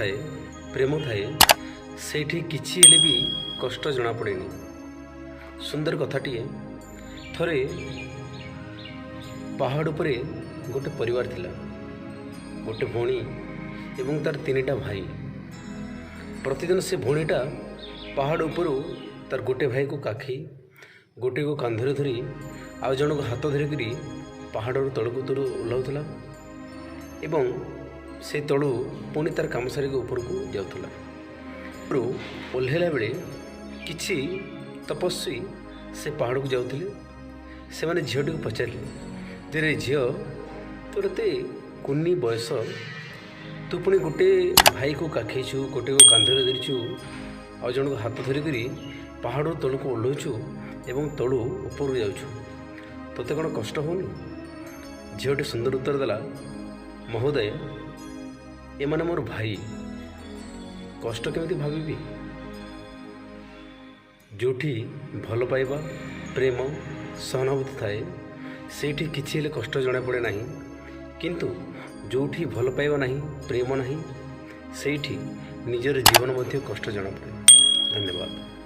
थाए प्रेम थाए सेठी किछि हेले भी कष्ट जना पड़ेनी। सुंदर कथाटिए थरे पहाड़ उपरे गोटे परिवार थिला, गोटे भौणी एवं तार तीनिटा भाई। प्रतिदिन से भौणीटा पहाड़ उपरू तार गोटे भाई को काखी गोटे को कांधरे धरी आउ जन को हाथ धरिकी पहाड़ तलू तलू ओह्लाउला एवं से तलू पुणी तार काम सारिक उपरकू जाऊला। ओह्लैला बेले किछि तपस्वी से पहाड़ को जाऊले। से माने झीटी को पचारे जे रे झील तोर एते कुन्नी बयस, तू पुणी गोटे भाई को काखीचु गोटे को कांधरे धरिचु आउ जन को हाथ धरिकी पहाड़ तलू को ओह्लौचु एवं तलू ऊपर जाऊछु, तोते कौन कष्ट होनी? झीटी सुंदर उत्तर देला, महोदय एमाने मोर भाई, कष्ट केमिति भाविबी? जोठी भल पाइबा प्रेम सहानुभूति थाए सेठी किछि हेले कष्ट जଣା पड़े नाही, किंतु जोठी भल पाइबा नाही प्रेम नाही सेठी निजर जीवन मध्य कष्ट जଣା पड़े। धन्यवाद।